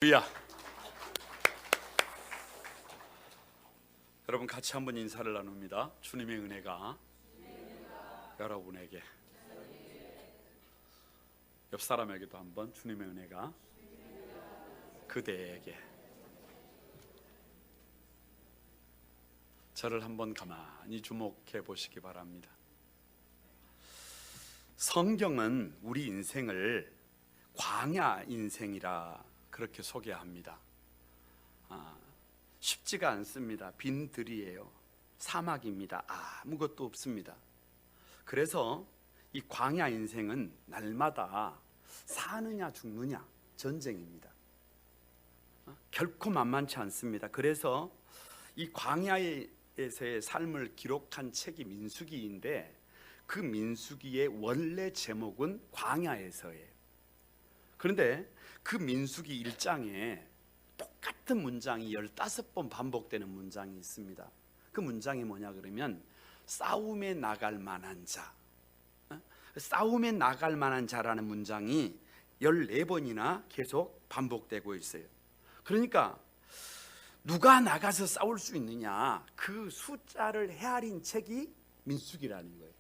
할렐루야. 여러분 같이 한번 인사를 나눕니다. 주님의 은혜가 여러분에게, 옆 사람에게도 한번 주님의 은혜가 그대에게. 저를 한번 가만히 주목해 보시기 바랍니다. 성경은 우리 인생을 광야 인생이라 그렇게 소개합니다. 쉽지가 않습니다. 빈 들이에요. 사막입니다. 아무것도 없습니다. 그래서 이 광야 인생은 날마다 사느냐 죽느냐 전쟁입니다. 결코 만만치 않습니다. 그래서 이 광야에서의 삶을 기록한 책이 민수기인데, 그 민수기의 원래 제목은 광야에서예요. 그런데 그 민수기 1장에 똑같은 문장이 15번 반복되는 문장이 있습니다. 그 문장이 뭐냐 그러면 싸움에 나갈 만한 자, 싸움에 나갈 만한 자라는 문장이 14번이나 계속 반복되고 있어요. 그러니까 누가 나가서 싸울 수 있느냐, 그 숫자를 헤아린 책이 민수기라는 거예요.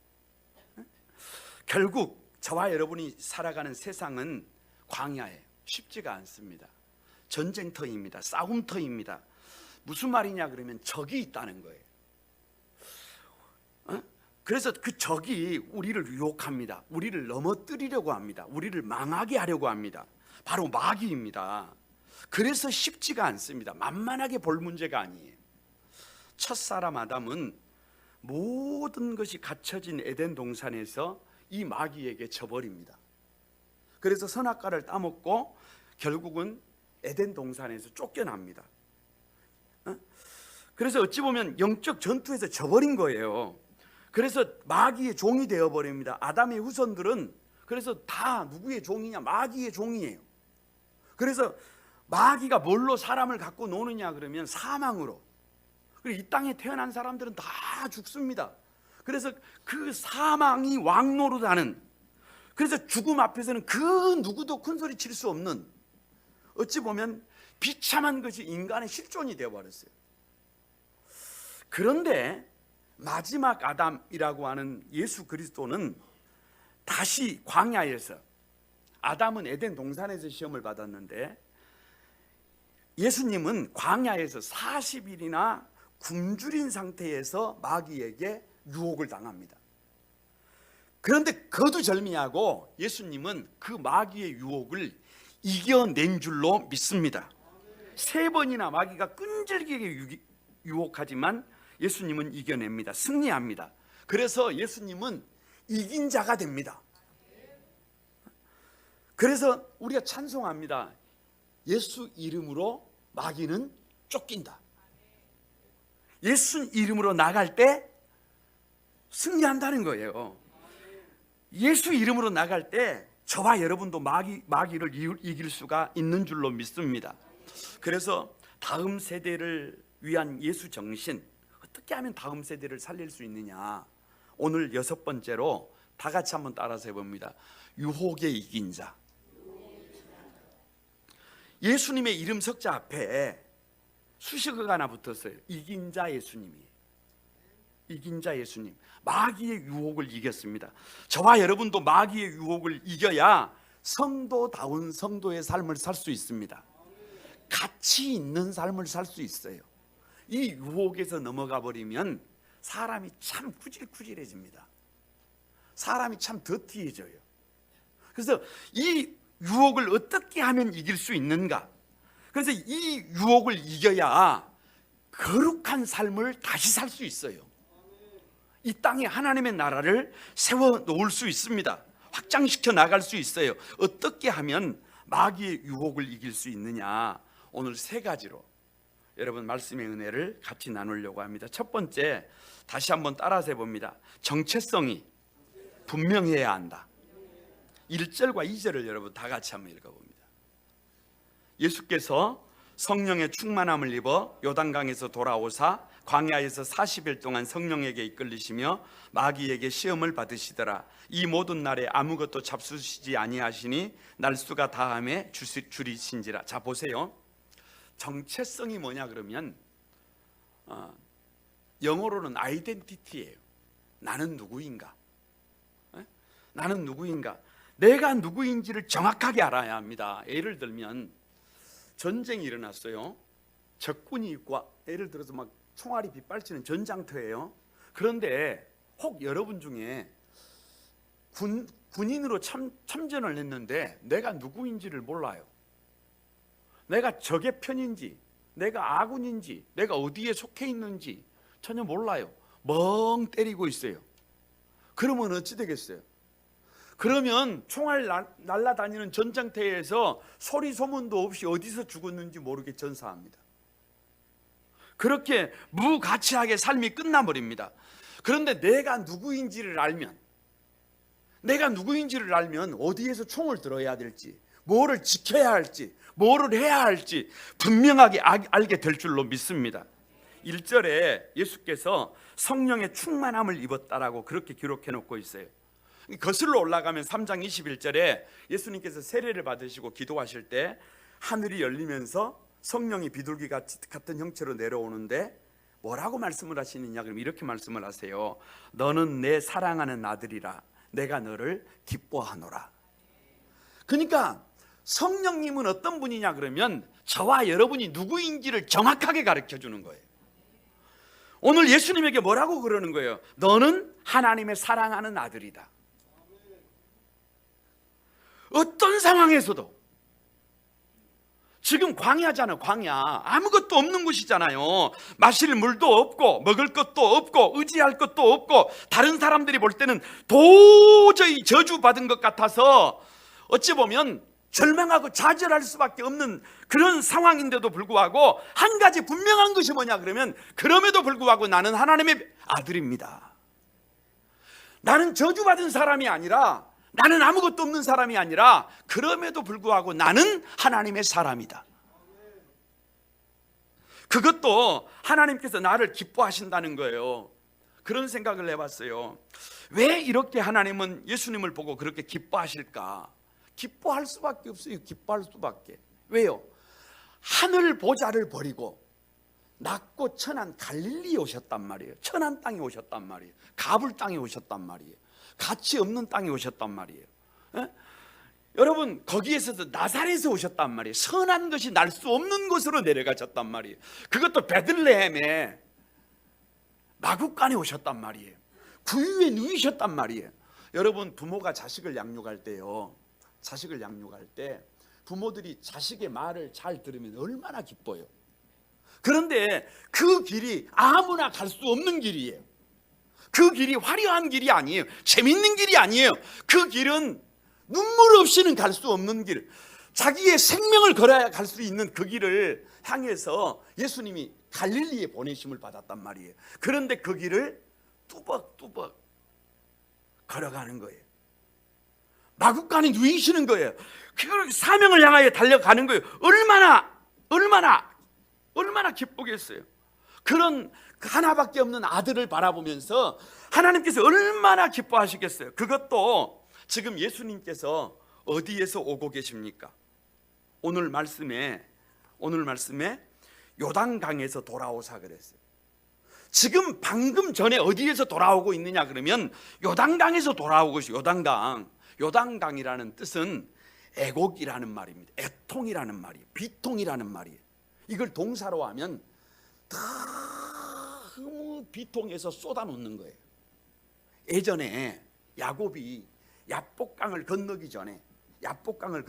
결국 저와 여러분이 살아가는 세상은 광야예요. 쉽지가 않습니다. 전쟁터입니다. 싸움터입니다. 무슨 말이냐 그러면 적이 있다는 거예요. 그래서 그 적이 우리를 유혹합니다. 우리를 넘어뜨리려고 합니다. 우리를 망하게 하려고 합니다. 바로 마귀입니다. 그래서 쉽지가 않습니다. 만만하게 볼 문제가 아니에요. 첫사람 아담은 모든 것이 갖춰진 에덴 동산에서 이 마귀에게 져버립니다. 그래서 선악과를 따먹고 결국은 에덴 동산에서 쫓겨납니다. 그래서 어찌 보면 영적 전투에서 져버린 거예요. 그래서 마귀의 종이 되어버립니다. 아담의 후손들은 그래서 다 누구의 종이냐? 마귀의 종이에요. 그래서 마귀가 뭘로 사람을 갖고 노느냐 그러면 사망으로. 그리고 이 땅에 태어난 사람들은 다 죽습니다. 그래서 그 사망이 왕노릇하는, 그래서 죽음 앞에서는 그 누구도 큰 소리 칠 수 없는, 어찌 보면 비참한 것이 인간의 실존이 되어버렸어요. 그런데 마지막 아담이라고 하는 예수 그리스도는 다시 광야에서, 아담은 에덴 동산에서 시험을 받았는데 예수님은 광야에서 40일이나 굶주린 상태에서 마귀에게 유혹을 당합니다. 그런데 거두절미하고 예수님은 그 마귀의 유혹을 이겨낸 줄로 믿습니다. 3번이나 마귀가 끈질기게 유혹하지만 예수님은 이겨냅니다. 승리합니다. 그래서 예수님은 이긴 자가 됩니다. 그래서 우리가 찬송합니다. 예수 이름으로 마귀는 쫓긴다. 예수 이름으로 나갈 때 승리한다는 거예요. 예수 이름으로 나갈 때 저와 여러분도 마귀를 이길 수가 있는 줄로 믿습니다. 그래서 다음 세대를 위한 예수 정신, 어떻게 하면 다음 세대를 살릴 수 있느냐, 오늘 6번째로 다 같이 한번 따라서 해봅니다. 유혹에 이긴 자. 예수님의 이름 석자 앞에 수식어가 하나 붙었어요. 이긴 자 예수님이에요. 이긴 자 예수님. 마귀의 유혹을 이겼습니다. 저와 여러분도 마귀의 유혹을 이겨야 성도다운 성도의 삶을 살 수 있습니다. 가치 있는 삶을 살 수 있어요. 이 유혹에서 넘어가 버리면 사람이 참 구질구질해집니다. 사람이 참 더티해져요. 그래서 이 유혹을 어떻게 하면 이길 수 있는가? 그래서 이 유혹을 이겨야 거룩한 삶을 다시 살 수 있어요. 이 땅에 하나님의 나라를 세워 놓을 수 있습니다. 확장시켜 나갈 수 있어요. 어떻게 하면 마귀의 유혹을 이길 수 있느냐, 오늘 3가지로 여러분 말씀의 은혜를 같이 나누려고 합니다. 첫 번째, 다시 한번 따라서 해봅니다. 정체성이 분명해야 한다. 1절과 2절을 여러분 다 같이 한번 읽어봅니다. 예수께서 성령의 충만함을 입어 요단강에서 돌아오사 광야에서 40일 동안 성령에게 이끌리시며 마귀에게 시험을 받으시더라. 이 모든 날에 아무것도 잡수시지 아니하시니 날수가 다함에 줄이신지라. 자, 보세요. 정체성이 뭐냐 그러면 영어로는 아이덴티티예요. 나는 누구인가? 나는 누구인가? 내가 누구인지를 정확하게 알아야 합니다. 예를 들면 전쟁이 일어났어요. 적군이 있고 예를 들어서 막 총알이 빗발치는 전장터예요. 그런데 혹 여러분 중에 군인으로 참전을 했는데 내가 누구인지를 몰라요. 내가 적의 편인지, 내가 아군인지, 내가 어디에 속해 있는지 전혀 몰라요. 멍 때리고 있어요. 그러면 어찌 되겠어요? 그러면 총알 날아다니는 전장터에서 소리 소문도 없이 어디서 죽었는지 모르게 전사합니다. 그렇게 무가치하게 삶이 끝나버립니다. 그런데 내가 누구인지를 알면 어디에서 총을 들어야 될지, 뭐를 지켜야 할지, 뭐를 해야 할지 분명하게 알게 될 줄로 믿습니다. 1절에 예수께서 성령의 충만함을 입었다라고 그렇게 기록해 놓고 있어요. 거슬러 올라가면 3장 21절에 예수님께서 세례를 받으시고 기도하실 때 하늘이 열리면서 성령이 비둘기 같은 형체로 내려오는데 뭐라고 말씀을 하시느냐 그러면 이렇게 말씀을 하세요. 너는 내 사랑하는 아들이라 내가 너를 기뻐하노라. 그러니까 성령님은 어떤 분이냐 그러면 저와 여러분이 누구인지를 정확하게 가르쳐 주는 거예요. 오늘 예수님에게 뭐라고 그러는 거예요? 너는 하나님의 사랑하는 아들이다. 어떤 상황에서도 지금 광야잖아요. 광야 아무것도 없는 곳이잖아요. 마실 물도 없고 먹을 것도 없고 의지할 것도 없고 다른 사람들이 볼 때는 도저히 저주받은 것 같아서 어찌 보면 절망하고 좌절할 수밖에 없는 그런 상황인데도 불구하고 한 가지 분명한 것이 뭐냐 그러면 그럼에도 불구하고 나는 하나님의 아들입니다. 나는 저주받은 사람이 아니라 나는 아무것도 없는 사람이 아니라 그럼에도 불구하고 나는 하나님의 사람이다. 그것도 하나님께서 나를 기뻐하신다는 거예요. 그런 생각을 해봤어요. 왜 이렇게 하나님은 예수님을 보고 그렇게 기뻐하실까? 기뻐할 수밖에 없어요. 기뻐할 수밖에. 왜요? 하늘 보좌를 버리고 낮고 천한 갈릴리에 오셨단 말이에요. 천한 땅에 오셨단 말이에요. 가불 땅에 오셨단 말이에요. 가치 없는 땅에 오셨단 말이에요. 에? 여러분 거기에서도 나사렛에 오셨단 말이에요. 선한 것이 날 수 없는 곳으로 내려가셨단 말이에요. 그것도 베들레헴에 마구간에 오셨단 말이에요. 구유에 누이셨단 말이에요. 여러분 부모가 자식을 양육할 때요, 자식을 양육할 때 부모들이 자식의 말을 잘 들으면 얼마나 기뻐요. 그런데 그 길이 아무나 갈 수 없는 길이에요. 그 길이 화려한 길이 아니에요. 재밌는 길이 아니에요. 그 길은 눈물 없이는 갈 수 없는 길, 자기의 생명을 걸어야 갈 수 있는 그 길을 향해서 예수님이 갈릴리에 보내심을 받았단 말이에요. 그런데 그 길을 뚜벅뚜벅 걸어가는 거예요. 마구간에 누이시는 거예요. 그 사명을 향하여 달려가는 거예요. 얼마나 기쁘겠어요. 그런 하나밖에 없는 아들을 바라보면서 하나님께서 얼마나 기뻐하시겠어요. 그것도 지금 예수님께서 어디에서 오고 계십니까? 오늘 말씀에 요단강에서 돌아오사 그랬어요. 지금 방금 전에 어디에서 돌아오고 있느냐 그러면 요단강에서 돌아오고 있어요. 요단강이라는 뜻은 애곡이라는 말입니다. 애통이라는 말이에요. 비통이라는 말이에요. 이걸 동사로 하면 너무 비통해서 쏟아놓는 거예요. 예전에 야곱이 야복강을 건너기 전에 야복강을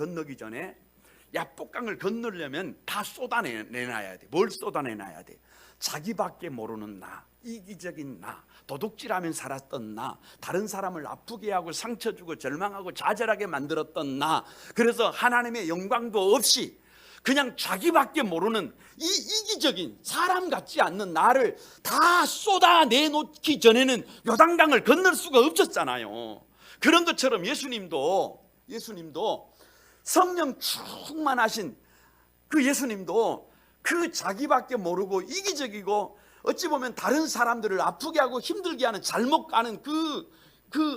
건너려면 다 쏟아내놔야 돼. 뭘 쏟아내놔야 돼? 자기밖에 모르는 나, 이기적인 나, 도둑질하면 살았던 나, 다른 사람을 아프게 하고 상처 주고 절망하고 좌절하게 만들었던 나, 그래서 하나님의 영광도 없이 그냥 자기밖에 모르는 이 이기적인 사람 같지 않는 나를 다 쏟아내놓기 전에는 요단강을 건널 수가 없었잖아요. 그런 것처럼 예수님도 성령 충만하신 그 예수님도 그 자기밖에 모르고 이기적이고 어찌 보면 다른 사람들을 아프게 하고 힘들게 하는 잘못 가는 그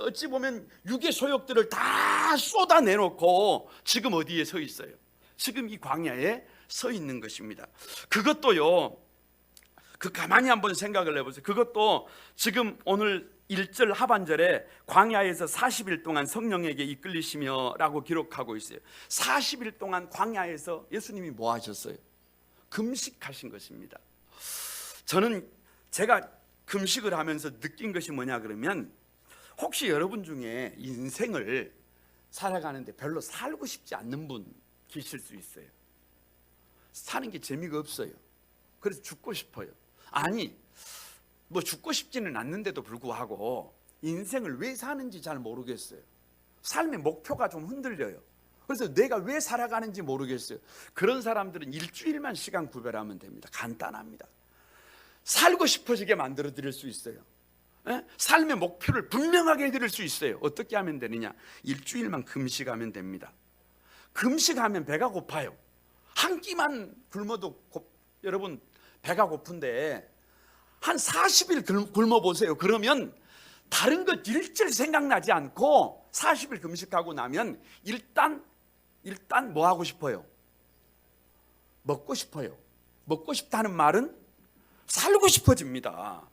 어찌 보면 육의 소욕들을 다 쏟아내놓고 지금 어디에 서 있어요? 지금 이 광야에 서 있는 것입니다. 그것도요, 가만히 한번 생각을 해보세요. 그것도 지금 오늘 1절 하반절에 광야에서 40일 동안 성령에게 이끌리시며 라고 기록하고 있어요. 40일 동안 광야에서 예수님이 뭐 하셨어요? 금식하신 것입니다. 저는 제가 금식을 하면서 느낀 것이 뭐냐 그러면, 혹시 여러분 중에 인생을 살아가는데 별로 살고 싶지 않는 분 계실 수 있어요. 사는 게 재미가 없어요. 그래서 죽고 싶어요. 아니, 뭐 죽고 싶지는 않는데도 불구하고 인생을 왜 사는지 잘 모르겠어요. 삶의 목표가 좀 흔들려요. 그래서 내가 왜 살아가는지 모르겠어요. 그런 사람들은 일주일만 시간 구별하면 됩니다. 간단합니다. 살고 싶어지게 만들어 드릴 수 있어요. 삶의 목표를 분명하게 해드릴 수 있어요. 어떻게 하면 되느냐? 일주일만 금식하면 됩니다. 금식하면 배가 고파요. 한 끼만 굶어도 여러분 배가 고픈데 한 40일 굶어보세요. 그러면 다른 것 일절 생각나지 않고 40일 금식하고 나면 일단 뭐 하고 싶어요? 먹고 싶어요. 먹고 싶다는 말은 살고 싶어집니다.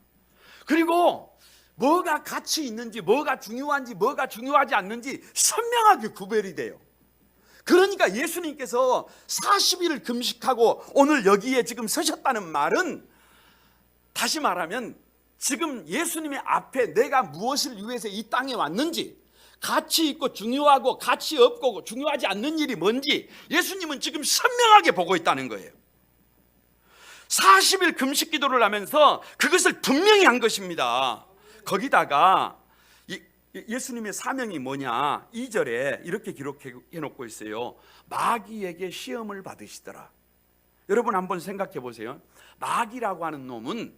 그리고 뭐가 가치 있는지, 뭐가 중요한지, 뭐가 중요하지 않는지 선명하게 구별이 돼요. 그러니까 예수님께서 40일을 금식하고 오늘 여기에 지금 서셨다는 말은, 다시 말하면 지금 예수님의 앞에 내가 무엇을 위해서 이 땅에 왔는지, 가치 있고 중요하고 가치 없고 중요하지 않는 일이 뭔지 예수님은 지금 선명하게 보고 있다는 거예요. 40일 금식 기도를 하면서 그것을 분명히 한 것입니다. 거기다가 예수님의 사명이 뭐냐, 2절에 이렇게 기록해 놓고 있어요. 마귀에게 시험을 받으시더라. 여러분 한번 생각해 보세요. 마귀라고 하는 놈은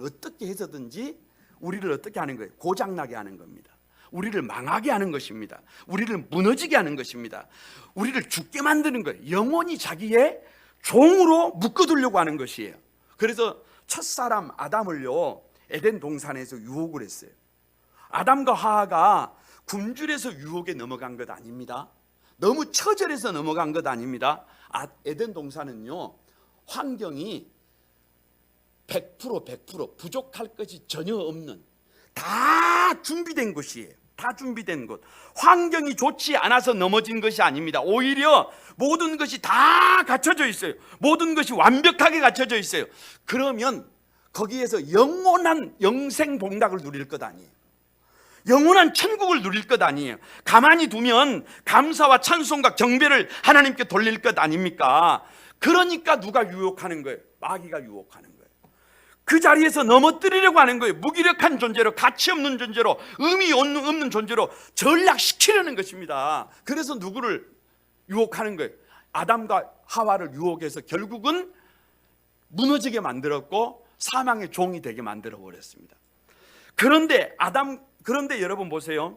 어떻게 해서든지 우리를 어떻게 하는 거예요? 고장나게 하는 겁니다. 우리를 망하게 하는 것입니다. 우리를 무너지게 하는 것입니다. 우리를 죽게 만드는 거예요. 영원히 자기의 종으로 묶어두려고 하는 것이에요. 그래서 첫사람 아담을요, 에덴 동산에서 유혹을 했어요. 아담과 하하가 굶주려서 유혹에 넘어간 것 아닙니다. 너무 처절해서 넘어간 것 아닙니다. 에덴 동산은요, 환경이 100% 부족할 것이 전혀 없는, 다 준비된 곳이에요. 다 준비된 곳. 환경이 좋지 않아서 넘어진 것이 아닙니다. 오히려 모든 것이 다 갖춰져 있어요. 모든 것이 완벽하게 갖춰져 있어요. 그러면 거기에서 영원한 영생복락을 누릴 것 아니에요. 영원한 천국을 누릴 것 아니에요. 가만히 두면 감사와 찬송과 경배를 하나님께 돌릴 것 아닙니까? 그러니까 누가 유혹하는 거예요? 마귀가 유혹하는 거예요. 그 자리에서 넘어뜨리려고 하는 거예요. 무기력한 존재로, 가치 없는 존재로, 의미 없는 존재로 전락시키려는 것입니다. 그래서 누구를 유혹하는 거예요? 아담과 하와를 유혹해서 결국은 무너지게 만들었고 사망의 종이 되게 만들어 버렸습니다. 그런데 여러분 보세요.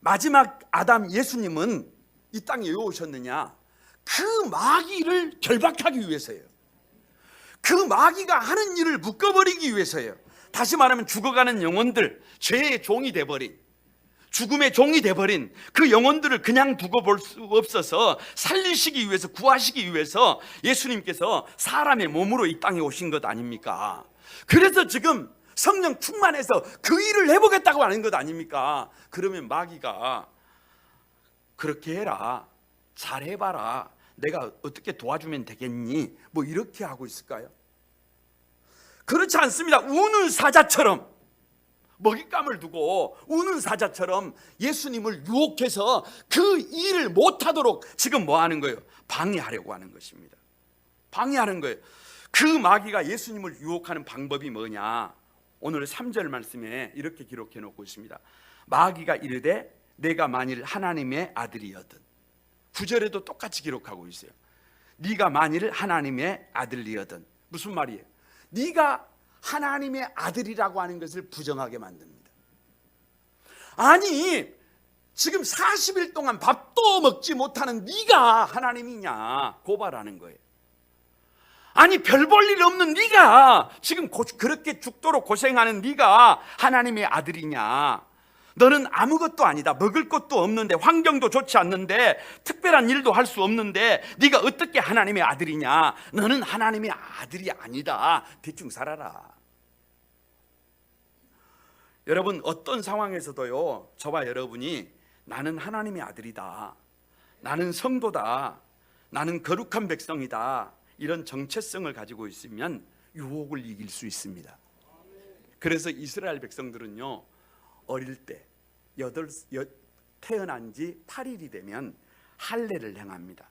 마지막 아담 예수님은 이 땅에 왜 오셨느냐? 그 마귀를 결박하기 위해서예요. 그 마귀가 하는 일을 묶어버리기 위해서예요. 다시 말하면 죽어가는 영혼들, 죄의 종이 돼버린, 죽음의 종이 돼버린 그 영혼들을 그냥 두고 볼 수 없어서 살리시기 위해서, 구하시기 위해서 예수님께서 사람의 몸으로 이 땅에 오신 것 아닙니까? 그래서 지금 성령 충만해서 그 일을 해보겠다고 하는 것 아닙니까? 그러면 마귀가 그렇게 해라, 잘해봐라, 내가 어떻게 도와주면 되겠니? 뭐 이렇게 하고 있을까요? 그렇지 않습니다. 우는 사자처럼, 먹잇감을 두고 우는 사자처럼 예수님을 유혹해서 그 일을 못하도록 지금 뭐 하는 거예요? 방해하려고 하는 것입니다. 방해하는 거예요. 그 마귀가 예수님을 유혹하는 방법이 뭐냐? 오늘 3절 말씀에 이렇게 기록해 놓고 있습니다. 마귀가 이르되 내가 만일 하나님의 아들이거든. 9절에도 똑같이 기록하고 있어요. 네가 만일 하나님의 아들이거든. 무슨 말이에요? 네가 하나님의 아들이라고 하는 것을 부정하게 만듭니다. 아니, 지금 40일 동안 밥도 먹지 못하는 네가 하나님이냐 고발하는 거예요. 아니 별 볼 일 없는 네가 지금 그렇게 죽도록 고생하는 네가 하나님의 아들이냐? 너는 아무것도 아니다. 먹을 것도 없는데, 환경도 좋지 않는데, 특별한 일도 할 수 없는데 네가 어떻게 하나님의 아들이냐? 너는 하나님의 아들이 아니다. 대충 살아라. 여러분, 어떤 상황에서도요, 저와 여러분이 나는 하나님의 아들이다, 나는 성도다, 나는 거룩한 백성이다, 이런 정체성을 가지고 있으면 유혹을 이길 수 있습니다. 그래서 이스라엘 백성들은요, 어릴 때 태어난 지 8일이 되면 할례를 행합니다.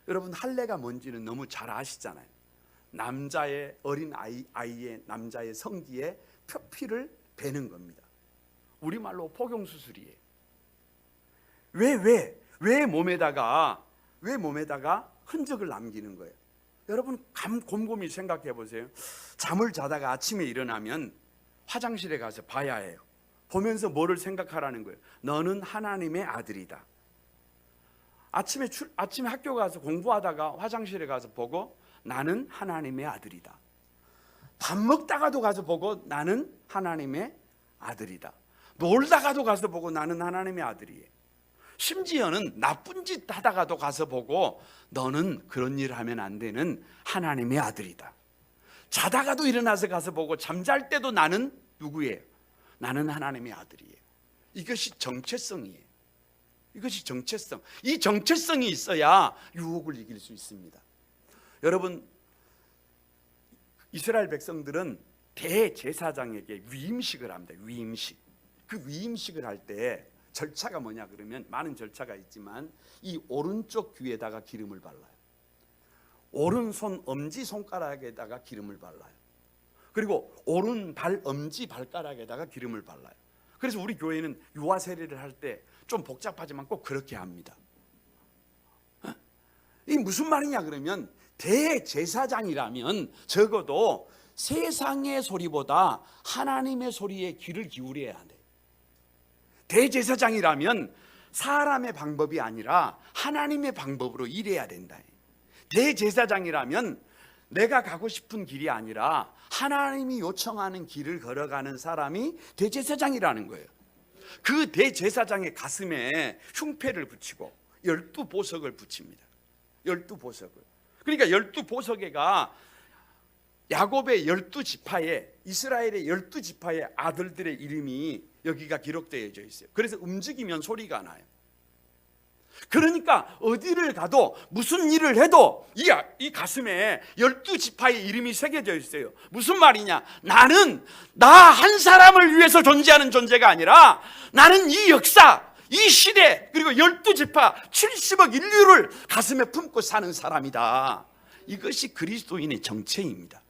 여러분, 할례가 뭔지는 너무 잘 아시잖아요. 남자의 어린 아이의 남자의 성기에 표피를 베는 겁니다. 우리말로 포경수술이에요. 왜 몸에다가 흔적을 남기는 거예요? 여러분, 곰곰이 생각해 보세요. 잠을 자다가 아침에 일어나면 화장실에 가서 봐야 해요. 보면서 뭐를 생각하라는 거예요? 너는 하나님의 아들이다. 아침에 학교 가서 공부하다가 화장실에 가서 보고 나는 하나님의 아들이다. 밥 먹다가도 가서 보고 나는 하나님의 아들이다. 놀다가도 가서 보고 나는 하나님의 아들이에요. 심지어는 나쁜 짓 하다가도 가서 보고 너는 그런 일 하면 안 되는 하나님의 아들이다. 자다가도 일어나서 가서 보고 잠잘 때도 나는 누구예요? 나는 하나님의 아들이에요. 이것이 정체성이에요. 이것이 정체성. 이 정체성이 있어야 유혹을 이길 수 있습니다. 여러분, 이스라엘 백성들은 대제사장에게 위임식을 합니다. 위임식. 그 위임식을 할 때 절차가 뭐냐 그러면, 많은 절차가 있지만 이 오른쪽 귀에다가 기름을 발라요. 오른손 엄지손가락에다가 기름을 발라요. 그리고 오른발 엄지발가락에다가 기름을 발라요. 그래서 우리 교회는 유아 세례를 할 때 좀 복잡하지만 꼭 그렇게 합니다. 이 무슨 말이냐 그러면, 대제사장이라면 적어도 세상의 소리보다 하나님의 소리에 귀를 기울여야 돼. 대제사장이라면 사람의 방법이 아니라 하나님의 방법으로 일해야 된다. 대제사장이라면 내가 가고 싶은 길이 아니라 하나님이 요청하는 길을 걸어가는 사람이 대제사장이라는 거예요. 그 대제사장의 가슴에 흉패를 붙이고 12보석을 붙입니다. 12보석을. 그러니까 12보석에가 야곱의 12지파에, 이스라엘의 12지파의 아들들의 이름이 여기가 기록되어져 있어요. 그래서 움직이면 소리가 나요. 그러니까 어디를 가도 무슨 일을 해도 이 가슴에 12지파의 이름이 새겨져 있어요. 무슨 말이냐? 나는 나 한 사람을 위해서 존재하는 존재가 아니라 나는 이 역사, 이 시대, 그리고 12지파 70억 인류를 가슴에 품고 사는 사람이다. 이것이 그리스도인의 정체입니다.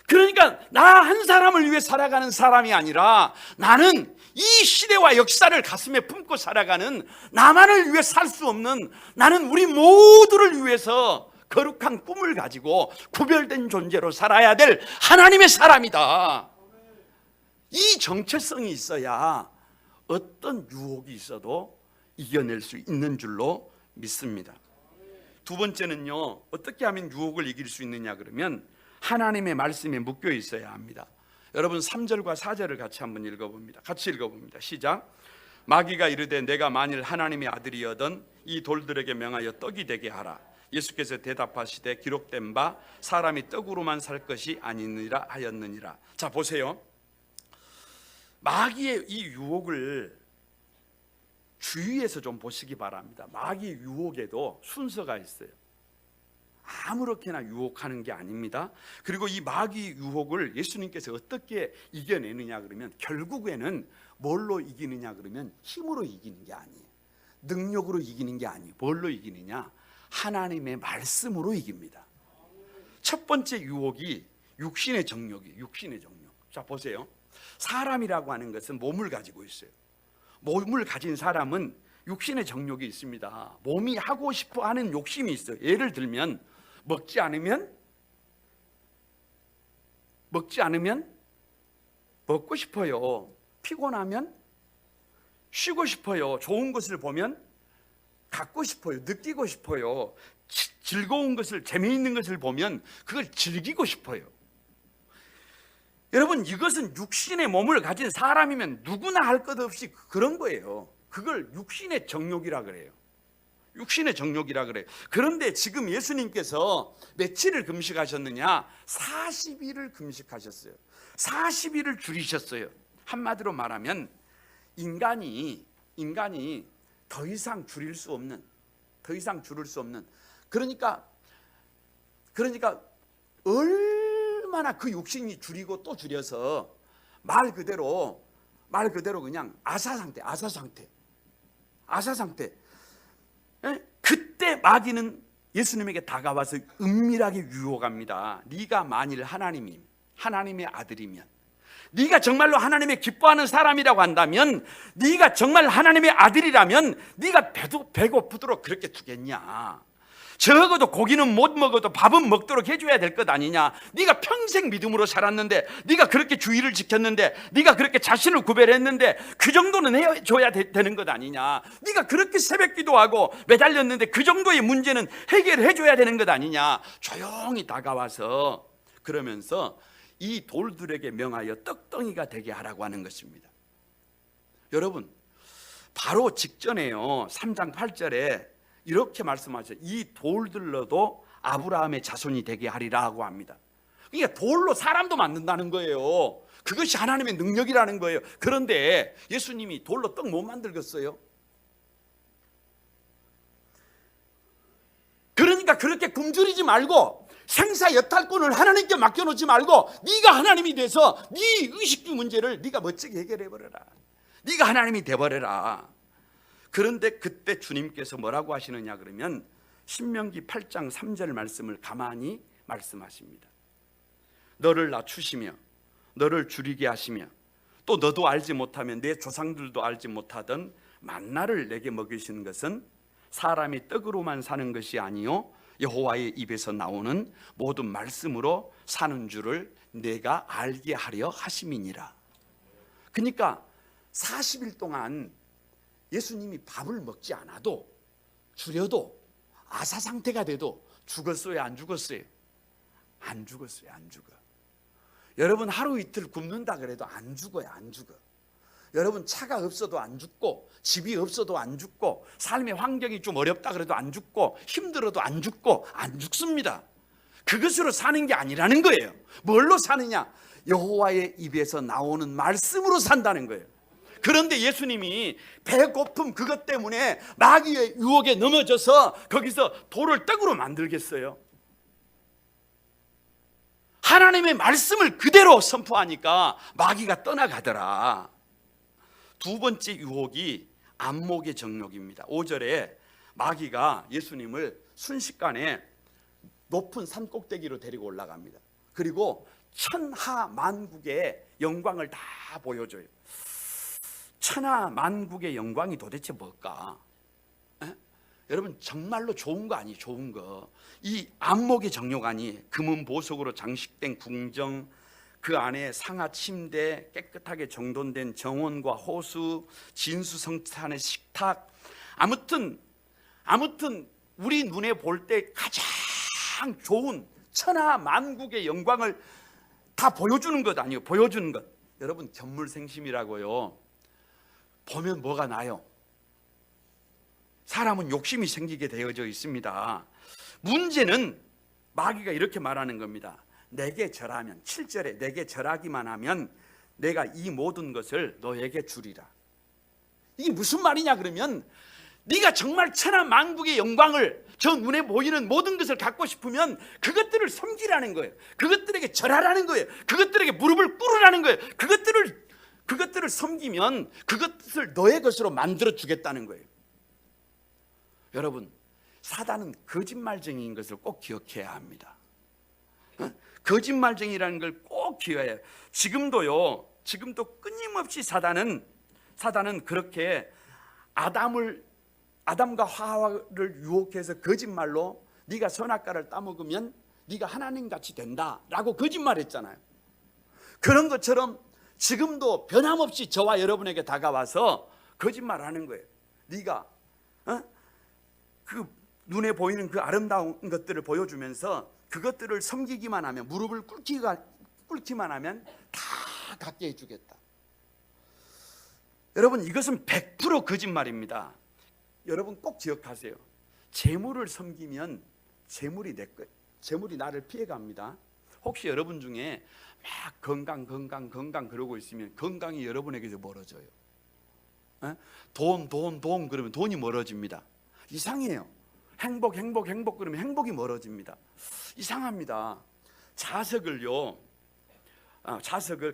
그러니까 나 한 사람을 위해 살아가는 사람이 아니라 나는 이 시대와 역사를 가슴에 품고 살아가는, 나만을 위해 살 수 없는, 나는 우리 모두를 위해서 거룩한 꿈을 가지고 구별된 존재로 살아야 될 하나님의 사람이다. 이 정체성이 있어야 어떤 유혹이 있어도 이겨낼 수 있는 줄로 믿습니다. 두 번째는요, 어떻게 하면 유혹을 이길 수 있느냐 그러면 하나님의 말씀에 묶여 있어야 합니다. 여러분, 3절과 4절을 같이 한번 읽어봅니다. 같이 읽어봅니다. 시작. 마귀가 이르되 내가 만일 하나님의 아들이여든 이 돌들에게 명하여 떡이 되게 하라. 예수께서 대답하시되 기록된 바 사람이 떡으로만 살 것이 아니니라 하였느니라. 자, 보세요. 마귀의 이 유혹을 주의해서 좀 보시기 바랍니다. 마귀의 유혹에도 순서가 있어요. 아무렇게나 유혹하는 게 아닙니다. 그리고 이 마귀 유혹을 예수님께서 어떻게 이겨내느냐 그러면, 결국에는 뭘로 이기느냐 그러면 힘으로 이기는 게 아니에요. 능력으로 이기는 게 아니에요. 뭘로 이기느냐? 하나님의 말씀으로 이깁니다. 첫 번째 유혹이 육신의 정욕이에요. 육신의 정욕. 자, 보세요. 사람이라고 하는 것은 몸을 가지고 있어요. 몸을 가진 사람은 육신의 정욕이 있습니다. 몸이 하고 싶어 하는 욕심이 있어요. 예를 들면 먹지 않으면 먹고 싶어요. 피곤하면 쉬고 싶어요. 좋은 것을 보면 갖고 싶어요. 느끼고 싶어요. 즐거운 것을, 재미있는 것을 보면 그걸 즐기고 싶어요. 여러분, 이것은 육신의 몸을 가진 사람이면 누구나 할 것 없이 그런 거예요. 그걸 육신의 정욕이라 그래요. 육신의 정욕이라 그래요. 그런데 지금 예수님께서 며칠을 금식하셨느냐? 40일을 금식하셨어요. 40일을 줄이셨어요. 한마디로 말하면 인간이 더 이상 줄일 수 없는, 그러니까 얼마나 그 육신이 줄이고 또 줄여서 말 그대로 그냥 아사 상태. 그때 마귀는 예수님에게 다가와서 은밀하게 유혹합니다. 네가 만일 하나님의 아들이면, 네가 정말로 하나님의 기뻐하는 사람이라고 한다면, 네가 정말 하나님의 아들이라면 네가 배고프도록 그렇게 두겠냐? 적어도 고기는 못 먹어도 밥은 먹도록 해줘야 될 것 아니냐? 네가 평생 믿음으로 살았는데, 네가 그렇게 주의를 지켰는데, 네가 그렇게 자신을 구별했는데 그 정도는 해줘야 되는 것 아니냐? 네가 그렇게 새벽 기도하고 매달렸는데 그 정도의 문제는 해결해줘야 되는 것 아니냐? 조용히 다가와서 그러면서 이 돌들에게 명하여 떡덩이가 되게 하라고 하는 것입니다. 여러분, 바로 직전에요, 3장 8절에 이렇게 말씀하셔요. 이 돌들로도 아브라함의 자손이 되게 하리라고 합니다. 그러니까 돌로 사람도 만든다는 거예요. 그것이 하나님의 능력이라는 거예요. 그런데 예수님이 돌로 떡 못 만들겠어요? 그러니까 그렇게 굶주리지 말고 생사 여탈권을 하나님께 맡겨놓지 말고 네가 하나님이 돼서 네 의식주 문제를 네가 멋지게 해결해버려라. 네가 하나님이 돼버려라. 그런데 그때 주님께서 뭐라고 하시느냐 그러면 신명기 8장 3절 말씀을 가만히 말씀하십니다. 너를 낮추시며 너를 줄이게 하시며 또 너도 알지 못하면 내 조상들도 알지 못하던 만나를 내게 먹이시는 것은 사람이 떡으로만 사는 것이 아니요 여호와의 입에서 나오는 모든 말씀으로 사는 줄을 내가 알게 하려 하심이니라. 그러니까 40일 동안 예수님이 밥을 먹지 않아도, 줄여도, 아사 상태가 돼도 죽었어요, 안 죽었어요? 안 죽었어요, 안 죽어. 여러분, 하루 이틀 굶는다 그래도 안 죽어요, 안 죽어. 여러분, 차가 없어도 안 죽고, 집이 없어도 안 죽고, 삶의 환경이 좀 어렵다 그래도 안 죽고, 힘들어도 안 죽고, 안 죽습니다. 그것으로 사는 게 아니라는 거예요. 뭘로 사느냐? 여호와의 입에서 나오는 말씀으로 산다는 거예요. 그런데 예수님이 배고픔 그것 때문에 마귀의 유혹에 넘어져서 거기서 돌을 떡으로 만들겠어요? 하나님의 말씀을 그대로 선포하니까 마귀가 떠나가더라. 두 번째 유혹이 안목의 정욕입니다. 5절에 마귀가 예수님을 순식간에 높은 산 꼭대기로 데리고 올라갑니다. 그리고 천하만국의 영광을 다 보여줘요. 천하만국의 영광이 도대체 뭘까? 여러분, 정말로 좋은 거 아니에요? 좋은 거. 이 안목의 정욕 아니에요? 금은 보석으로 장식된 궁정, 그 안에 상하 침대, 깨끗하게 정돈된 정원과 호수, 진수성찬의 식탁, 아무튼 우리 눈에 볼 때 가장 좋은 천하만국의 영광을 다 보여주는 것 아니에요? 보여주는 것. 여러분, 견물생심이라고요. 보면 뭐가 나요? 사람은 욕심이 생기게 되어져 있습니다. 문제는 마귀가 이렇게 말하는 겁니다. 내게 절하면, 7절에 내게 절하기만 하면 내가 이 모든 것을 너에게 주리라. 이게 무슨 말이냐 그러면, 네가 정말 천하만국의 영광을, 저 눈에 보이는 모든 것을 갖고 싶으면 그것들을 섬기라는 거예요. 그것들에게 절하라는 거예요. 그것들에게 무릎을 꿇으라는 거예요. 그것들을 섬기면 그것을 너의 것으로 만들어 주겠다는 거예요. 여러분, 사단은 거짓말쟁이인 것을 꼭 기억해야 합니다. 거짓말쟁이라는 걸 꼭 기억해야 해요. 지금도 끊임없이 사단은 그렇게 아담과 하와를 유혹해서 거짓말로 네가 선악과를 따먹으면 네가 하나님같이 된다라고 거짓말했잖아요. 그런 것처럼 지금도 변함없이 저와 여러분에게 다가와서 거짓말하는 거예요. 네가 그 눈에 보이는 그 아름다운 것들을 보여주면서 그것들을 섬기기만 하면, 무릎을 꿇기만 하면 다 갖게 해주겠다. 여러분, 이것은 100% 거짓말입니다. 여러분 꼭 기억하세요. 재물을 섬기면 재물이 내 거예요. 재물이 나를 피해갑니다. 혹시 여러분 중에 막 건강 그러고 있으면 건강이 여러분에게서 멀어져요. 돈 그러면 돈이 멀어집니다. 이상해요. 행복 그러면 행복이 멀어집니다. 이상합니다. 자석을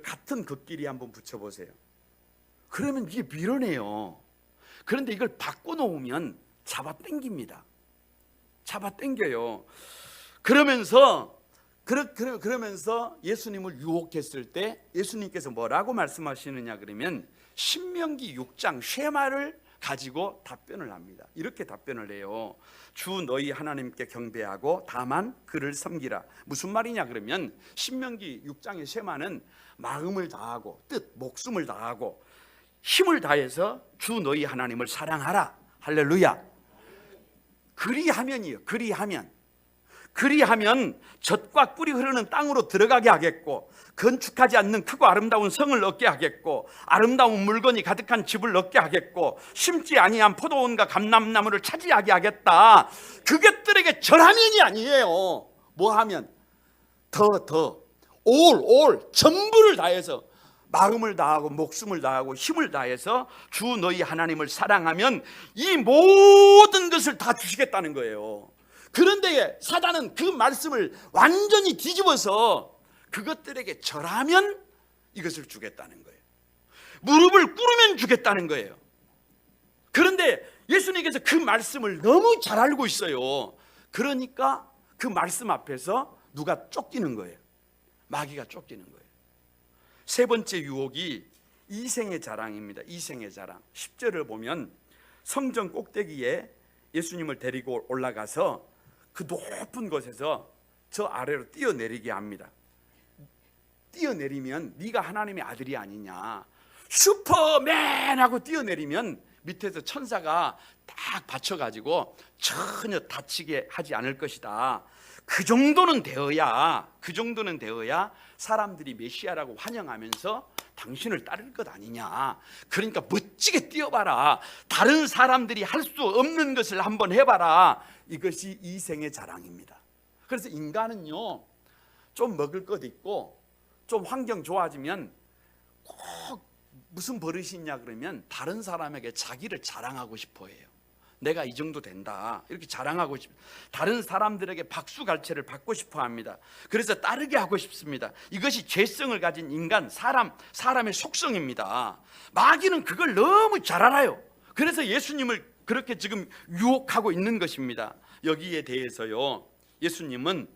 같은 긋길이 한번 붙여보세요. 그러면 이게 밀어내요. 그런데 이걸 바꿔놓으면 잡아당깁니다. 잡아당겨요. 그러면서 예수님을 유혹했을 때 예수님께서 뭐라고 말씀하시느냐 그러면 신명기 6장 쉐마를 가지고 답변을 합니다. 이렇게 답변을 해요. 주 너희 하나님께 경배하고 다만 그를 섬기라. 무슨 말이냐 그러면 신명기 6장의 쉐마는 마음을 다하고 뜻, 목숨을 다하고 힘을 다해서 주 너희 하나님을 사랑하라. 할렐루야. 그리하면이요. 그리하면 젖과 꿀이 흐르는 땅으로 들어가게 하겠고 건축하지 않는 크고 아름다운 성을 얻게 하겠고 아름다운 물건이 가득한 집을 얻게 하겠고 심지 아니한 포도원과 감람나무를 차지하게 하겠다. 그것들에게 절하면이 아니에요. 뭐 하면? 올 전부를 다해서 마음을 다하고 목숨을 다하고 힘을 다해서 주 너희 하나님을 사랑하면 이 모든 것을 다 주시겠다는 거예요. 그런데 사단은 그 말씀을 완전히 뒤집어서 그것들에게 절하면 이것을 주겠다는 거예요. 무릎을 꿇으면 주겠다는 거예요. 그런데 예수님께서 그 말씀을 너무 잘 알고 있어요. 그러니까 그 말씀 앞에서 누가 쫓기는 거예요. 마귀가 쫓기는 거예요. 세 번째 유혹이 이생의 자랑입니다. 이생의 자랑. 10절을 보면 성전 꼭대기에 예수님을 데리고 올라가서 그 높은 곳에서 저 아래로 뛰어내리게 합니다. 뛰어내리면 네가 하나님의 아들이 아니냐, 슈퍼맨하고 뛰어내리면 밑에서 천사가 딱 받쳐가지고 전혀 다치게 하지 않을 것이다. 그 정도는 되어야 사람들이 메시아라고 환영하면서 당신을 따를 것 아니냐. 그러니까 멋지게 뛰어봐라. 다른 사람들이 할 수 없는 것을 한번 해봐라. 이것이 이생의 자랑입니다. 그래서 인간은요, 좀 먹을 것 있고 좀 환경 좋아지면 꼭 무슨 버릇이 있냐 그러면 다른 사람에게 자기를 자랑하고 싶어 해요. 내가 이 정도 된다 이렇게 자랑하고 싶, 다른 사람들에게 박수갈채를 받고 싶어 합니다. 그래서 따르게 하고 싶습니다. 이것이 죄성을 가진 인간, 사람의 속성입니다. 마귀는 그걸 너무 잘 알아요. 그래서 예수님을 그렇게 지금 유혹하고 있는 것입니다. 여기에 대해서요, 예수님은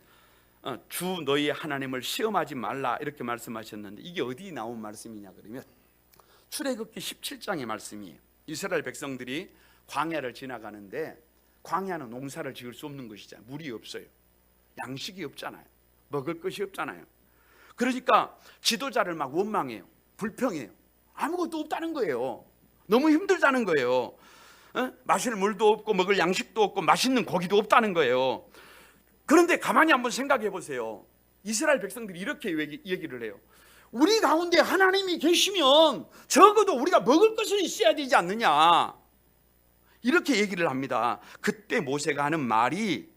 주 너희 하나님을 시험하지 말라 이렇게 말씀하셨는데, 이게 어디 나온 말씀이냐 그러면 출애굽기 17장의 말씀이에요. 이스라엘 백성들이 광야를 지나가는데, 광야는 농사를 지을 수 없는 것이잖아요. 물이 없어요. 양식이 없잖아요. 먹을 것이 없잖아요. 그러니까 지도자를 막 원망해요. 불평해요. 아무것도 없다는 거예요. 너무 힘들다는 거예요. 마실 물도 없고 먹을 양식도 없고 맛있는 고기도 없다는 거예요. 그런데 가만히 한번 생각해 보세요. 이스라엘 백성들이 이렇게 얘기를 해요. 우리 가운데 하나님이 계시면 적어도 우리가 먹을 것은 있어야 되지 않느냐, 이렇게 얘기를 합니다. 그때 모세가 하는 말이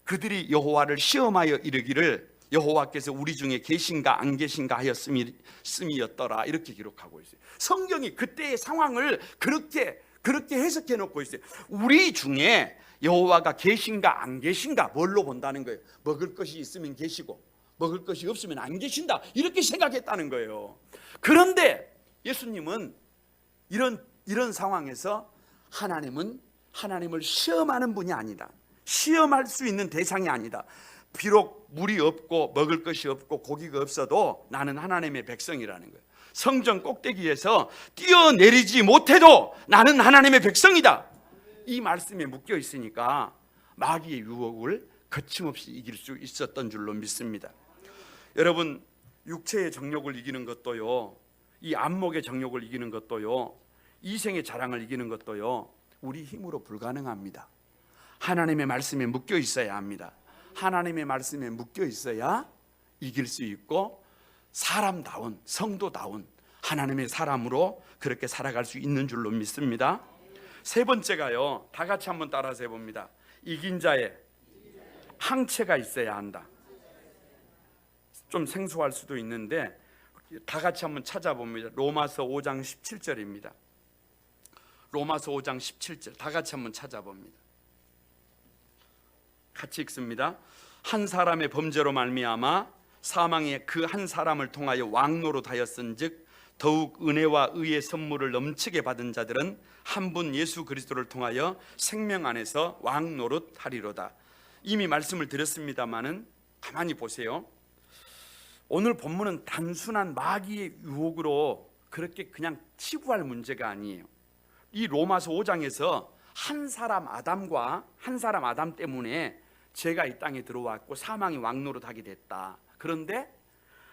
그들이 여호와를 시험하여 이르기를 여호와께서 우리 중에 계신가 안 계신가 하였음이었더라 이렇게 기록하고 있어요. 성경이 그때의 상황을 그렇게 해석해 놓고 있어요. 우리 중에 여호와가 계신가 안 계신가 뭘로 본다는 거예요. 먹을 것이 있으면 계시고 먹을 것이 없으면 안 계신다 이렇게 생각했다는 거예요. 그런데 예수님은 이런 상황에서 하나님을 시험하는 분이 아니다. 시험할 수 있는 대상이 아니다. 비록 물이 없고 먹을 것이 없고 고기가 없어도 나는 하나님의 백성이라는 거예요. 성전 꼭대기에서 뛰어내리지 못해도 나는 하나님의 백성이다. 이 말씀에 묶여 있으니까 마귀의 유혹을 거침없이 이길 수 있었던 줄로 믿습니다. 여러분, 육체의 정욕을 이기는 것도요, 이 안목의 정욕을 이기는 것도요, 이생의 자랑을 이기는 것도요, 우리 힘으로 불가능합니다. 하나님의 말씀에 묶여 있어야 합니다. 하나님의 말씀에 묶여 있어야 이길 수 있고 사람다운, 성도다운 하나님의 사람으로 그렇게 살아갈 수 있는 줄로 믿습니다. 세 번째가요, 다 같이 한번 따라서 해봅니다. 이긴 자의 항체가 있어야 한다. 좀 생소할 수도 있는데 다 같이 한번 찾아봅니다. 로마서 5장 17절입니다. 로마서 5장 17절 다 같이 한번 찾아봅니다. 같이 읽습니다. 한 사람의 범죄로 말미암아 사망에 그 한 사람을 통하여 왕노릇하였은즉 더욱 은혜와 의의 선물을 넘치게 받은 자들은 한 분 예수 그리스도를 통하여 생명 안에서 왕노릇하리로다. 이미 말씀을 드렸습니다마는 가만히 보세요. 오늘 본문은 단순한 마귀의 유혹으로 그렇게 그냥 치부할 문제가 아니에요. 이 로마서 5장에서 한 사람 아담 때문에 죄가 이 땅에 들어왔고 사망이 왕노릇하게 됐다. 그런데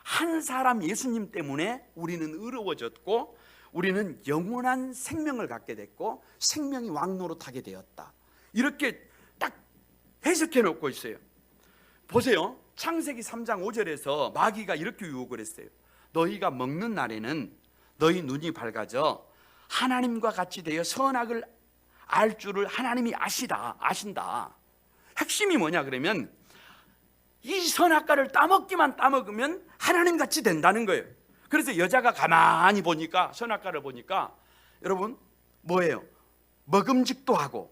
한 사람 예수님 때문에 우리는 의로워졌고 우리는 영원한 생명을 갖게 됐고 생명이 왕노릇하게 되었다. 이렇게 딱 해석해 놓고 있어요. 보세요. 창세기 3장 5절에서 마귀가 이렇게 유혹을 했어요. 너희가 먹는 날에는 너희 눈이 밝아져 하나님과 같이 되어 선악을 알 줄을 하나님이 아신다. 핵심이 뭐냐 그러면 이 선악과를 따먹으면 하나님 같이 된다는 거예요. 그래서 여자가 가만히 보니까 선악과를 보니까 여러분 뭐예요? 먹음직도 하고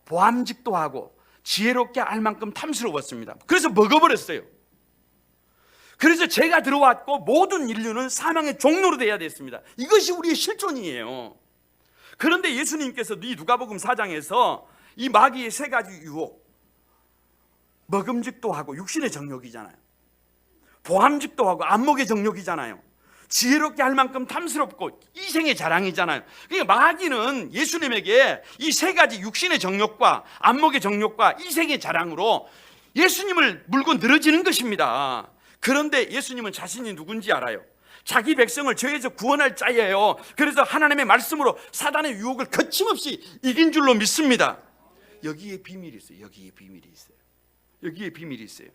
보암직도 하고 지혜롭게 알 만큼 탐스러웠습니다. 그래서 먹어버렸어요. 그래서 죄가 들어왔고 모든 인류는 사망의 종로로 돼야 됐습니다. 이것이 우리의 실존이에요. 그런데 예수님께서 이 누가복음 4장에서 이 마귀의 세 가지 유혹, 먹음직도 하고 육신의 정욕이잖아요. 보암직도 하고 안목의 정욕이잖아요. 지혜롭게 할 만큼 탐스럽고 이생의 자랑이잖아요. 그러니까 마귀는 예수님에게 이 세 가지 육신의 정욕과 안목의 정욕과 이생의 자랑으로 예수님을 물고 늘어지는 것입니다. 그런데 예수님은 자신이 누군지 알아요. 자기 백성을 죄에서 구원할 자예요. 그래서 하나님의 말씀으로 사단의 유혹을 거침없이 이긴 줄로 믿습니다. 여기에 비밀이 있어요. 여기에 비밀이 있어요.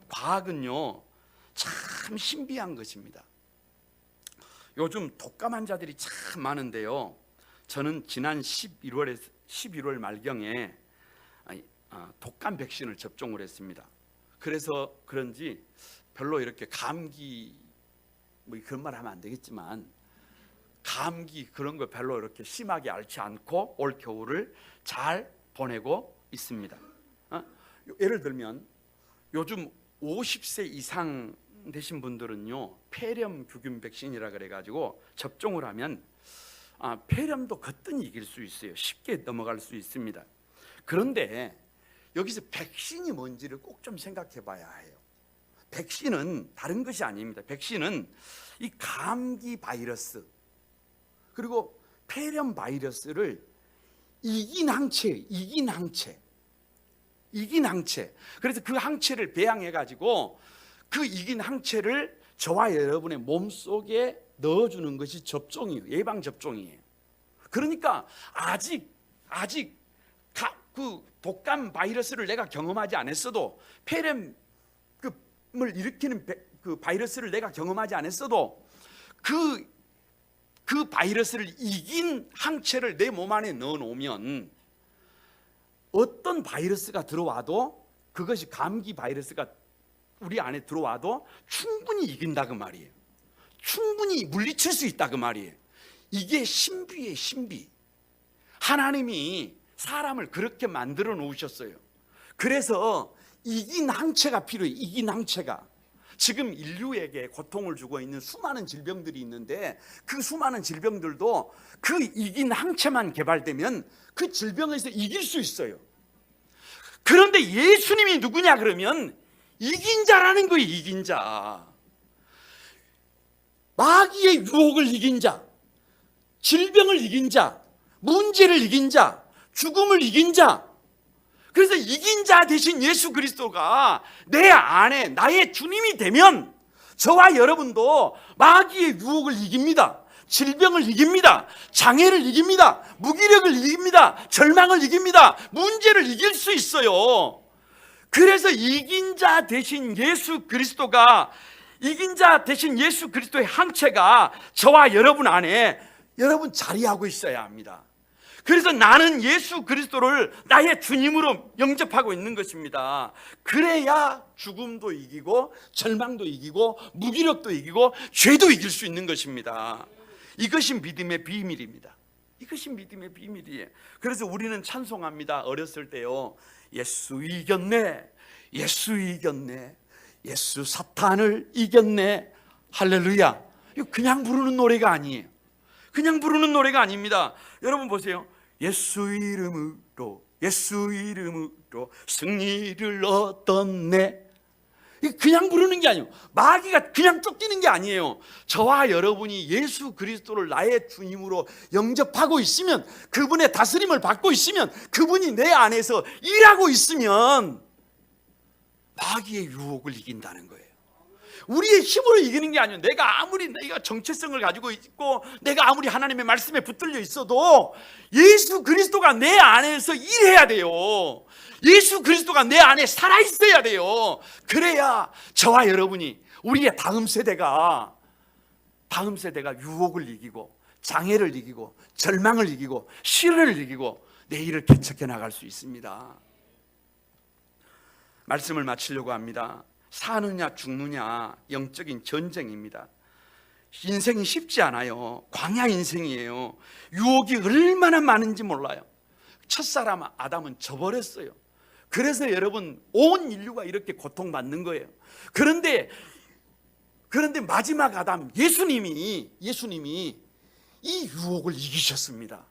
과학은요 참 신비한 것입니다. 요즘 독감한 자들이 참 많은데요. 저는 지난 11월 말경에 독감 백신을 접종을 했습니다. 그래서 그런지 별로 이렇게 감기 뭐 그런 말 하면 안 되겠지만 감기 그런 거 별로 이렇게 심하게 앓지 않고 올 겨울을 잘 보내고 있습니다. 예를 들면 요즘 50세 이상 되신 분들은요 폐렴 규균 백신이라 그래가지고 접종을 하면 폐렴도 거뜬히 이길 수 있어요. 쉽게 넘어갈 수 있습니다. 그런데 여기서 백신이 뭔지를 꼭 좀 생각해 봐야 해요. 백신은 다른 것이 아닙니다. 백신은 이 감기 바이러스 그리고 폐렴 바이러스를 이긴 항체. 그래서 그 항체를 배양해 가지고 그 이긴 항체를 저와 여러분의 몸속에 넣어주는 것이 접종이에요. 예방 접종이에요. 그러니까 아직 그 독감 바이러스를 내가 경험하지 않았어도 폐렴을 일으키는 그 바이러스를 내가 경험하지 않았어도 그 바이러스를 이긴 항체를 내 몸 안에 넣어 놓으면 어떤 바이러스가 들어와도 그것이 감기 바이러스가 우리 안에 들어와도 충분히 이긴다 그 말이에요. 충분히 물리칠 수 있다 그 말이에요. 이게 신비의 신비. 하나님이 사람을 그렇게 만들어 놓으셨어요. 그래서 이긴 항체가 필요해요. 이긴 항체가. 지금 인류에게 고통을 주고 있는 수많은 질병들이 있는데 그 수많은 질병들도 그 이긴 항체만 개발되면 그 질병에서 이길 수 있어요. 그런데 예수님이 누구냐 그러면 이긴 자라는 거예요. 이긴 자. 마귀의 유혹을 이긴 자, 질병을 이긴 자, 문제를 이긴 자, 죽음을 이긴 자. 그래서 이긴 자 대신 예수 그리스도가 내 안에 나의 주님이 되면 저와 여러분도 마귀의 유혹을 이깁니다. 질병을 이깁니다. 장애를 이깁니다. 무기력을 이깁니다. 절망을 이깁니다. 문제를 이길 수 있어요. 그래서 이긴 자 대신 예수 그리스도가, 이긴 자 대신 예수 그리스도의 항체가 저와 여러분 안에 여러분 자리하고 있어야 합니다. 그래서 나는 예수 그리스도를 나의 주님으로 영접하고 있는 것입니다. 그래야 죽음도 이기고 절망도 이기고 무기력도 이기고 죄도 이길 수 있는 것입니다. 이것이 믿음의 비밀입니다. 이것이 믿음의 비밀이에요. 그래서 우리는 찬송합니다. 어렸을 때요, 예수 이겼네, 예수 이겼네, 예수 사탄을 이겼네, 할렐루야. 이거 그냥 부르는 노래가 아니에요. 그냥 부르는 노래가 아닙니다. 여러분 보세요. 예수 이름으로, 예수 이름으로 승리를 얻었네. 그냥 부르는 게 아니에요. 마귀가 그냥 쫓기는 게 아니에요. 저와 여러분이 예수 그리스도를 나의 주님으로 영접하고 있으면, 그분의 다스림을 받고 있으면, 그분이 내 안에서 일하고 있으면 마귀의 유혹을 이긴다는 거예요. 우리의 힘으로 이기는 게 아니에요. 내가 아무리 정체성을 가지고 있고 내가 아무리 하나님의 말씀에 붙들려 있어도 예수 그리스도가 내 안에서 일해야 돼요. 예수 그리스도가 내 안에 살아있어야 돼요. 그래야 저와 여러분이, 우리의 다음 세대가 유혹을 이기고 장애를 이기고 절망을 이기고 시련을 이기고 내일을 개척해 나갈 수 있습니다. 말씀을 마치려고 합니다. 사느냐 죽느냐 영적인 전쟁입니다. 인생이 쉽지 않아요. 광야 인생이에요. 유혹이 얼마나 많은지 몰라요. 첫사람 아담은 져버렸어요. 그래서 여러분 온 인류가 이렇게 고통받는 거예요. 그런데 마지막 아담 예수님이 이 유혹을 이기셨습니다.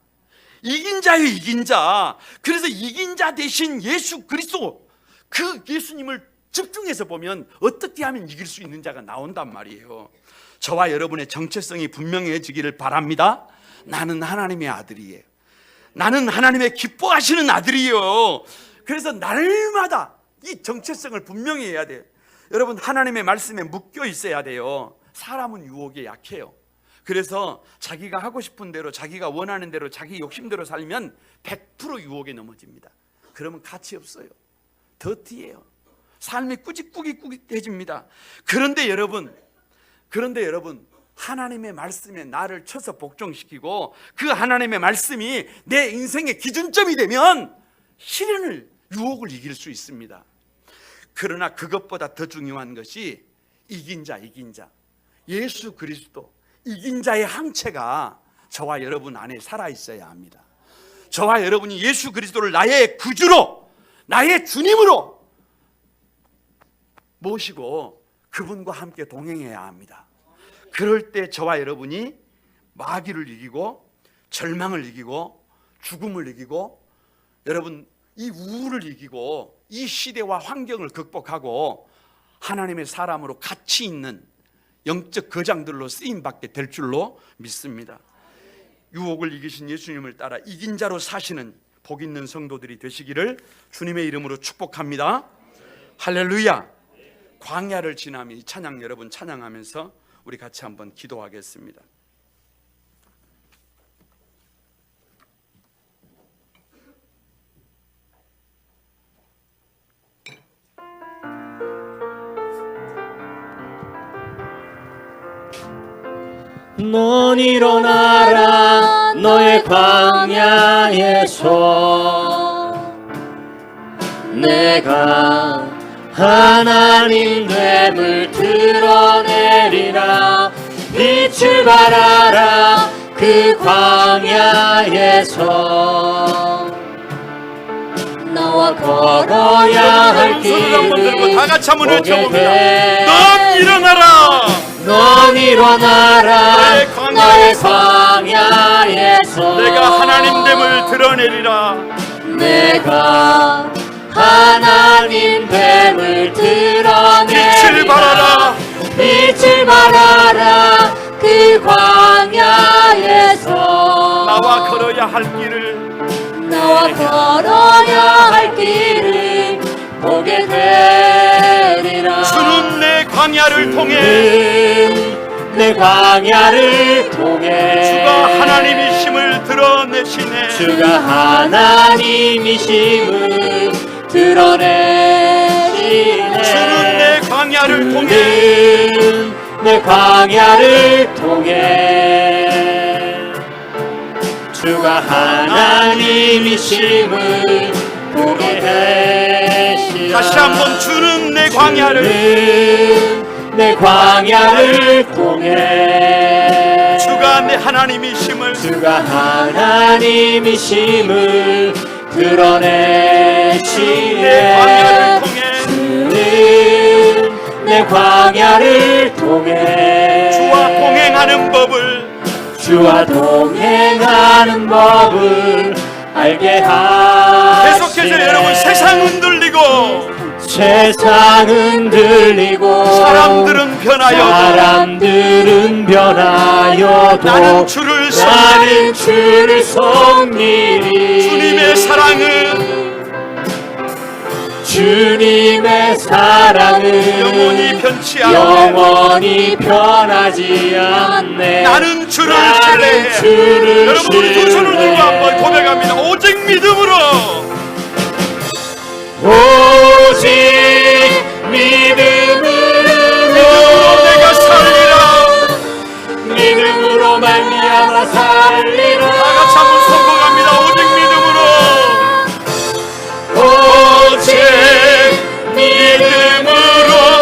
이긴 자요, 이긴 자. 그래서 이긴 자 대신 예수 그리스도, 그 예수님을 집중해서 보면 어떻게 하면 이길 수 있는 자가 나온단 말이에요. 저와 여러분의 정체성이 분명해지기를 바랍니다. 나는 하나님의 아들이에요. 나는 하나님의 기뻐하시는 아들이에요. 그래서 날마다 이 정체성을 분명히 해야 돼요. 여러분, 하나님의 말씀에 묶여 있어야 돼요. 사람은 유혹에 약해요. 그래서 자기가 하고 싶은 대로, 자기가 원하는 대로, 자기 욕심대로 살면 100% 유혹에 넘어집니다. 그러면 가치 없어요. 더티예요. 삶이 꾸깃꾸깃해집니다. 그런데 여러분, 하나님의 말씀에 나를 쳐서 복종시키고 그 하나님의 말씀이 내 인생의 기준점이 되면 시련을, 유혹을 이길 수 있습니다. 그러나 그것보다 더 중요한 것이 이긴 자, 예수 그리스도, 이긴 자의 항체가 저와 여러분 안에 살아있어야 합니다. 저와 여러분이 예수 그리스도를 나의 구주로, 나의 주님으로 모시고 그분과 함께 동행해야 합니다. 그럴 때 저와 여러분이 마귀를 이기고 절망을 이기고 죽음을 이기고, 여러분 이 우울을 이기고 이 시대와 환경을 극복하고 하나님의 사람으로 가치 있는 영적 거장들로 쓰임받게 될 줄로 믿습니다. 유혹을 이기신 예수님을 따라 이긴 자로 사시는 복 있는 성도들이 되시기를 주님의 이름으로 축복합니다. 할렐루야. 광야를 지나며 이 찬양, 여러분 찬양하면서 우리 같이 한번 기도하겠습니다. 넌 일어나라 너의 광야에서 내가 하나님 됨을 드러내리라. 빛을 발하라 그 광야에서 나와 걸어야 할 길을 들고 다 같이 한번 보게 외쳐봅니다. 돼. 넌 일어나라. 넌 일어나라 너의 광야에서 내가 하나님 됨을 드러내리라. 내가 하나님 됨을 드러내리라. 빛을 발하라. 빛을 발하라 그 광야에서 나와 걸어야 할 길을, 나와 걸어야 할 길을 보게 되리라. 주는 내 광야를 통해 내 광야를 통해 주가 하나님이심을 드러내시네. 주가 하나님이심을 드러내시네. 주는 내 광야를 통해 주는 내 광야를 통해 주가 하나님이심을 보게 하시라. 다시 한번 주는 내 광야를 내 광야를 통해 주가 내 하나님이심을 주가 하나님이심을 드러내시네. 내 광야를 통해 주는 내 광야를 통해 주와 동행하는 법을 알게 하시네. 계속해서 여러분 세상은 들리고 세상은 들리고 사람들은 변하여도 나는 주를 섬기리. 주님의 사랑은 영원히 변하지 않네. 나는 주를 신뢰해. 여러분 우리 두 손을 들고 한번 고백합니다. 오직 믿음으로 내가 살리라. 믿음으로 말미암아 살리라. 다같이 한번 선포합니다. 오직 믿음으로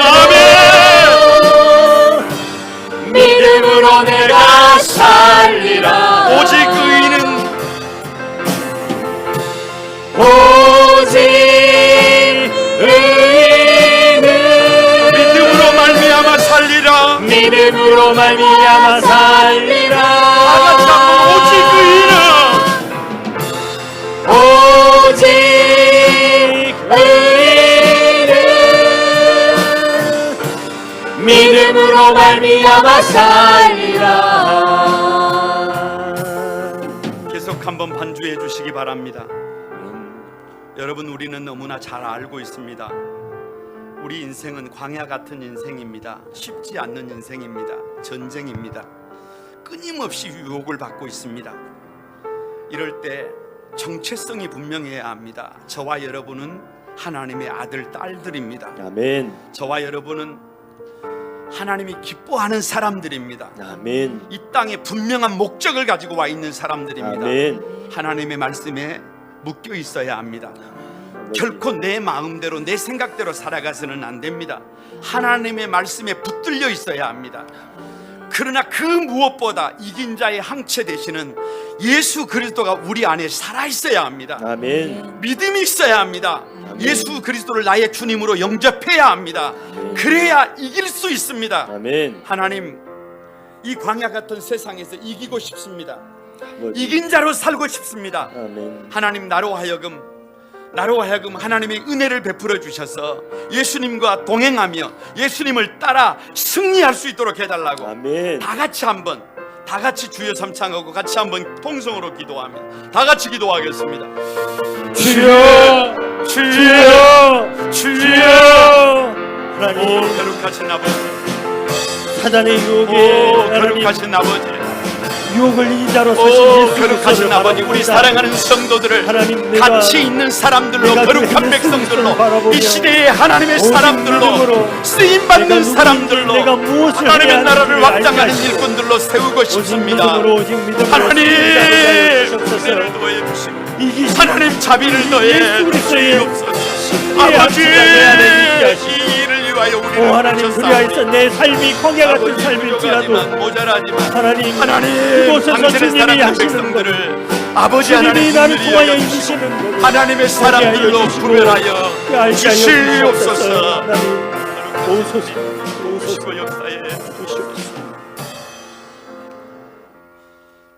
아멘. 믿음으로 내가 살리라. 오직 의인은 믿음으로 말미암아 살리라. 믿음으로 말미암아 살리라. 다같이 한번 오직 의인은 믿음으로 말미암아 살리라. 계속 한번 반주해 주시기 바랍니다. 여러분 우리는 너무나 잘 알고 있습니다. 우리 인생은 광야 같은 인생입니다. 쉽지 않는 인생입니다. 전쟁입니다. 끊임없이 유혹을 받고 있습니다. 이럴 때 정체성이 분명해야 합니다. 저와 여러분은 하나님의 아들, 딸들입니다. 아멘. 저와 여러분은 하나님이 기뻐하는 사람들입니다. 아멘. 이 땅에 분명한 목적을 가지고 와 있는 사람들입니다. 아멘. 하나님의 말씀에 묶여 있어야 합니다. 결코 내 마음대로 내 생각대로 살아가서는 안 됩니다. 하나님의 말씀에 붙들려 있어야 합니다. 그러나 그 무엇보다 이긴 자의 항체 되시는 예수 그리스도가 우리 안에 살아 있어야 합니다. 아멘. 믿음이 있어야 합니다. 예수 그리스도를 나의 주님으로 영접해야 합니다. 그래야 이길 수 있습니다. 아멘. 하나님, 이 광야 같은 세상에서 이기고 싶습니다. 아버지. 이긴 자로 살고 싶습니다. 아멘. 하나님, 나로 하여금 하나님의 은혜를 베풀어 주셔서 예수님과 동행하며 예수님을 따라 승리할 수 있도록 해달라고 아멘. 다 같이 주여 삼창하고 같이 한번 통성으로 기도하며 다 같이 기도하겠습니다. 주여, 주여, 주여. 오 하나님, 거룩하신 아버지, 사단의 유혹에 오 하나님 거룩하신 아버지, 유혹을 이긴 자로 오 서신 예수 거룩하신 그리스도를 아버지, 우리 바라봅니다. 사랑하는 성도들을 하나님, 내가 같이 있는 사람들로 내가 거룩한 그 백성들로 바라보며 이 시대의 하나님의 오직 사람들로 믿음으로 쓰임받는 내가 사람들로 내가 무엇을 하나님의 해야 나라를 하는지를 확장하는 알게 하시고 일꾼들로 세우고 오직 싶습니다. 믿음으로 오직 믿음으로 하나님 주옵소서. 은혜를 더해 주시고 이기신 하나님 자비를 더해 예수 그리스도의 주시옵소서. 승리의 아버지 앞서가 내 안에 있게 하시고 이 일을 위하여 오 우리를 하나님 부르셨사오니 그리하여서 내 삶이 광야 같은 아버지 삶일지라도 부족하지만 모자라지만 하나님 하나님 이곳에서 당신의 주님이 사랑하는 하시는 것 백성들을 아버지 주님이 하나님 나를 분들이 통하여 여겨 이기시는 것 하나님의 사람들로 주시고 구별하여 알게 하여 주시옵소서. 주시옵소서. 하나님 오소서 오소서 주시고 역사에 주시옵소서.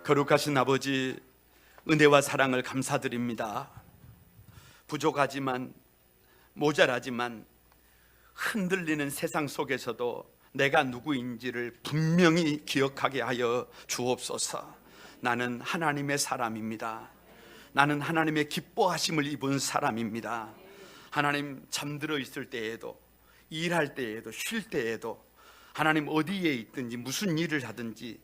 거룩하신 아버지, 은혜와 사랑을 감사드립니다. 부족하지만 모자라지만 흔들리는 세상 속에서도 내가 누구인지를 분명히 기억하게 하여 주옵소서. 나는 하나님의 사람입니다. 나는 하나님의 기뻐하심을 입은 사람입니다. 하나님, 잠들어 있을 때에도 일할 때에도 쉴 때에도 하나님 어디에 있든지 무슨 일을 하든지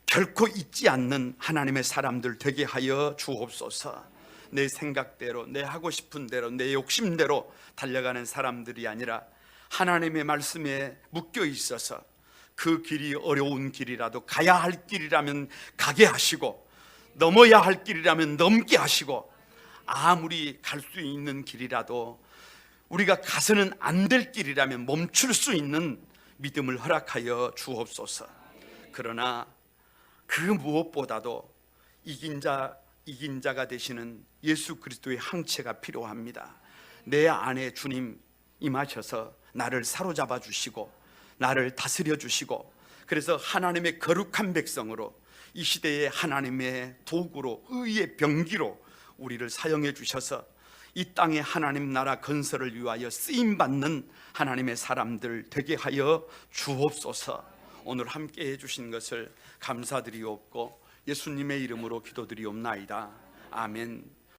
결코 잊지 않는 하나님의 사람들 되게 하여 주옵소서. 내 생각대로, 내 하고 싶은 대로, 내 욕심대로 달려가는 사람들이 아니라 하나님의 말씀에 묶여 있어서 그 길이 어려운 길이라도 가야 할 길이라면 가게 하시고, 넘어야 할 길이라면 넘게 하시고, 아무리 갈 수 있는 길이라도 우리가 가서는 안 될 길이라면 멈출 수 있는 믿음을 허락하여 주옵소서. 그러나 그 무엇보다도 이긴 자가 되시는 예수 그리스도의 항체가 필요합니다. 내 안에 주님 임하셔서 나를 사로잡아 주시고 나를 다스려 주시고, 그래서 하나님의 거룩한 백성으로 이 시대의 하나님의 도구로, 의의 병기로 우리를 사용해 주셔서 이 땅에 하나님 나라 건설을 위하여 쓰임받는 하나님의 사람들 되게 하여 주옵소서. 오늘 함께 해주신 것을 감사드리옵고 예수님의 이름으로 기도드리옵나이다. 아멘.